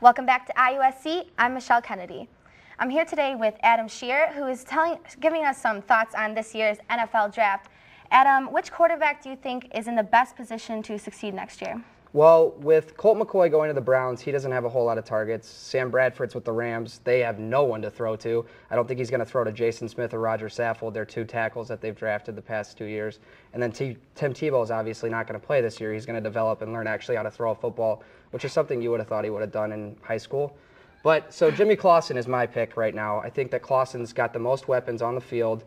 Welcome back to IUSC. I'm Michelle Kennedy. I'm here today with Adam Shear, who is giving us some thoughts on this year's NFL draft. Adam, which quarterback do you think is in the best position to succeed next year? Well, with Colt McCoy going to the Browns, he doesn't have a whole lot of targets. Sam Bradford's with the Rams. They have no one to throw to. I don't think he's going to throw to Jason Smith or Roger Saffold. They're two tackles that they've drafted the past 2 years. And then Tim Tebow is obviously not going to play this year. He's going to develop and learn actually how to throw a football, which is something you would have thought he would have done in high school. But so Jimmy Clausen is my pick right now. I think that Clausen's got the most weapons on the field.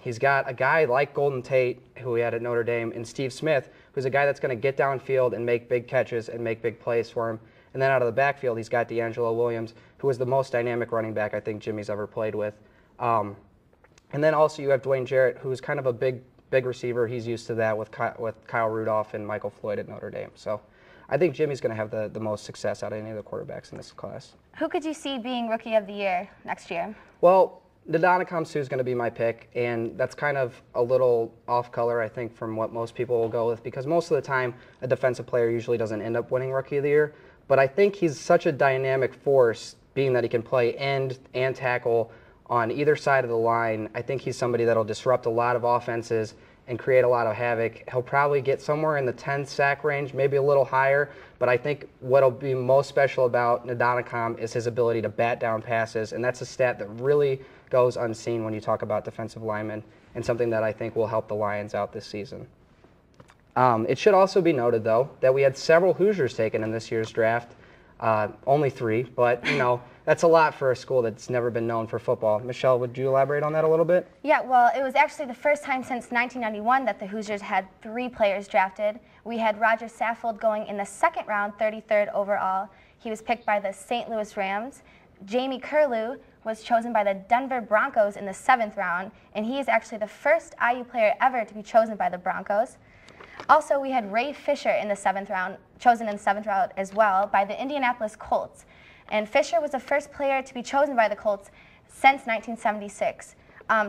He's got a guy like Golden Tate, who he had at Notre Dame, and Steve Smith, who's a guy that's going to get downfield and make big catches and make big plays for him. And then out of the backfield, he's got D'Angelo Williams, who is the most dynamic running back I think Jimmy's ever played with. And then also you have Dwayne Jarrett, who's kind of a big receiver. He's used to that with Kyle Rudolph and Michael Floyd at Notre Dame. So I think Jimmy's going to have the most success out of any of the quarterbacks in this class. Who could you see being Rookie of the Year next year? Well, Ndamukong Suh is going to be my pick, and that's kind of a little off color, I think, from what most people will go with, because most of the time a defensive player usually doesn't end up winning Rookie of the Year. But I think he's such a dynamic force, being that he can play end and tackle on either side of the line. I think he's somebody that'll disrupt a lot of offenses and create a lot of havoc. He'll probably get somewhere in the 10 sack range, maybe a little higher, but I think what'll be most special about Ndamukong is his ability to bat down passes, and that's a stat that really goes unseen when you talk about defensive linemen, and something that I think will help the Lions out this season. It should also be noted, though, that we had several Hoosiers taken in this year's draft. Only 3, but that's a lot for a school that's never been known for football. Michelle, would you elaborate on that a little bit? Yeah, well, it was actually the first time since 1991 that the Hoosiers had 3 players drafted. We had Roger Saffold going in the 2nd round, 33rd overall. He was picked by the St. Louis Rams. Jamie Curlew was chosen by the Denver Broncos in the 7th round, and he is actually the first IU player ever to be chosen by the Broncos. Also, we had Ray Fisher in the 7th round, chosen in the 7th round as well by the Indianapolis Colts. And Fisher was the first player to be chosen by the Colts since 1976.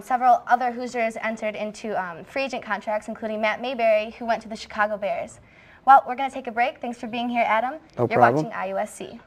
Several other Hoosiers entered into free agent contracts, including Matt Mayberry, who went to the Chicago Bears. Well, we're going to take a break. Thanks for being here, Adam. No You're problem. watching IUSC.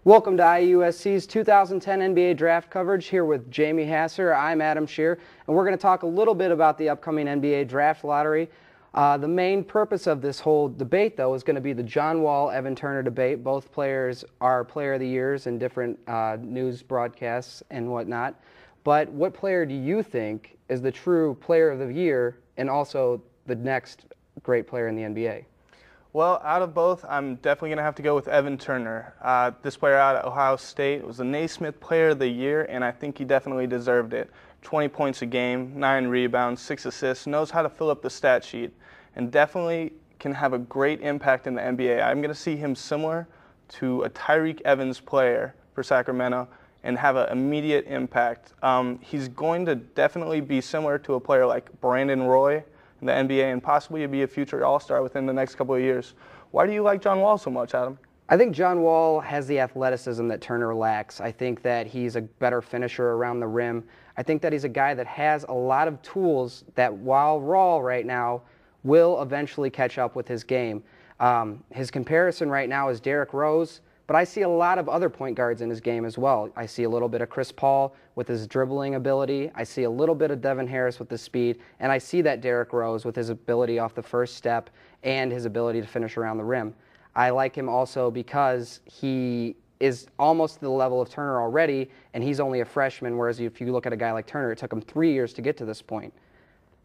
Welcome to IUSC's 2010 NBA Draft coverage, here with Jamie Hasser. I'm Adam Shear, and we're going to talk a little bit about the upcoming NBA Draft Lottery. The main purpose of this whole debate, though, is going to be the John Wall, Evan Turner debate. Both players are Player of the Years in different news broadcasts and whatnot. But what player do you think is the true Player of the Year and also the next great player in the NBA? Well, out of both, I'm definitely going to have to go with Evan Turner. This player out of Ohio State was the Naismith Player of the Year, and I think he definitely deserved it. 20 points a game, 9 rebounds, 6 assists, knows how to fill up the stat sheet, and definitely can have a great impact in the NBA. I'm going to see him similar to a Tyreek Evans player for Sacramento and have an immediate impact. He's going to definitely be similar to a player like Brandon Roy in the NBA and possibly be a future All-Star within the next couple of years. Why do you like John Wall so much, Adam? I think John Wall has the athleticism that Turner lacks. I think that he's a better finisher around the rim. I think that he's a guy that has a lot of tools that, while raw right now, will eventually catch up with his game. His comparison right now is Derrick Rose, but I see a lot of other point guards in his game as well. I see a little bit of Chris Paul with his dribbling ability. I see a little bit of Devin Harris with his speed, and I see that Derrick Rose with his ability off the first step and his ability to finish around the rim. I like him also because he is almost to the level of Turner already, and he's only a freshman, whereas if you look at a guy like Turner, it took him 3 years to get to this point.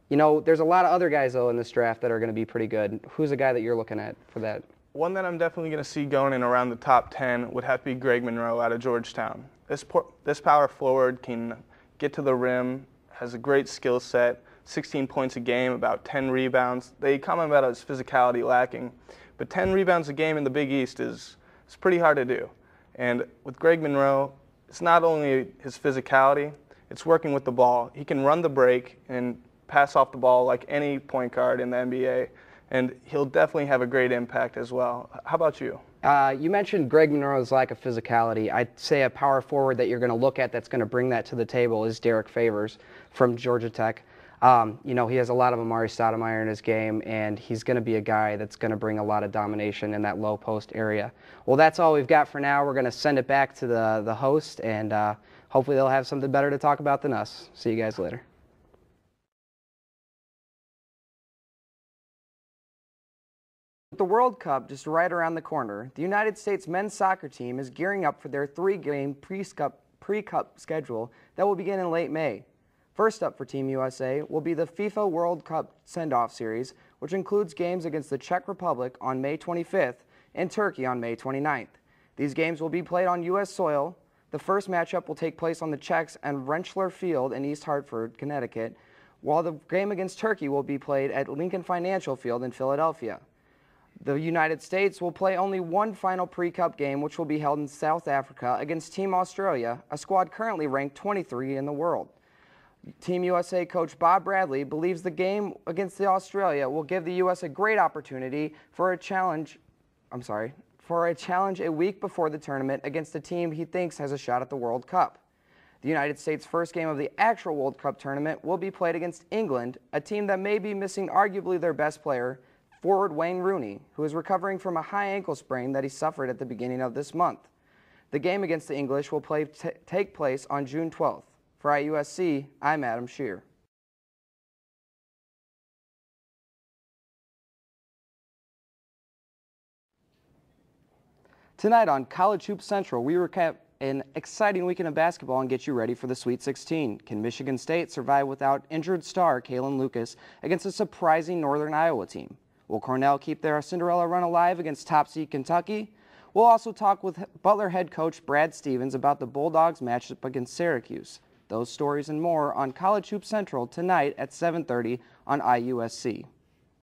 There's a lot of other guys, though, in this draft that are going to be pretty good. Who's a guy that you're looking at for that? One that I'm definitely going to see going in around the top 10 would have to be Greg Monroe out of Georgetown. This power forward can get to the rim, has a great skill set, 16 points a game, about 10 rebounds. They comment about his physicality lacking, but 10 rebounds a game in the Big East is pretty hard to do. And with Greg Monroe, it's not only his physicality, it's working with the ball. He can run the break and pass off the ball like any point guard in the NBA. And he'll definitely have a great impact as well. How about you? You mentioned Greg Monroe's lack of physicality. I'd say a power forward that you're going to look at that's going to bring that to the table is Derek Favors from Georgia Tech. You know, he has a lot of Amari Stoudemire in his game, and he's going to be a guy that's going to bring a lot of domination in that low post area. Well, that's all we've got for now. We're going to send it back to the host, and hopefully they'll have something better to talk about than us. See you guys later. With the World Cup just right around the corner, the United States men's soccer team is gearing up for their 3-game pre-Cup schedule that will begin in late May. First up for Team USA will be the FIFA World Cup send-off series, which includes games against the Czech Republic on May 25th and Turkey on May 29th. These games will be played on U.S. soil. The first matchup will take place on the Czechs and Rentschler Field in East Hartford, Connecticut, while the game against Turkey will be played at Lincoln Financial Field in Philadelphia. The United States will play only one final pre-Cup game, which will be held in South Africa against Team Australia, a squad currently ranked 23 in the world. Team USA coach Bob Bradley believes the game against Australia will give the U.S. a great opportunity for a challenge a week before the tournament against a team he thinks has a shot at the World Cup. The United States' first game of the actual World Cup tournament will be played against England, a team that may be missing arguably their best player, forward Wayne Rooney, who is recovering from a high ankle sprain that he suffered at the beginning of this month. The game against the English will take place on June 12th. For IUSC, I'm Adam Shear. Tonight on College Hoops Central, we recap an exciting weekend of basketball and get you ready for the Sweet 16. Can Michigan State survive without injured star Kalen Lucas against a surprising Northern Iowa team? Will Cornell keep their Cinderella run alive against top seed Kentucky? We'll also talk with Butler head coach Brad Stevens about the Bulldogs matchup against Syracuse. Those stories and more on College Hoops Central tonight at 7:30 on IUSC.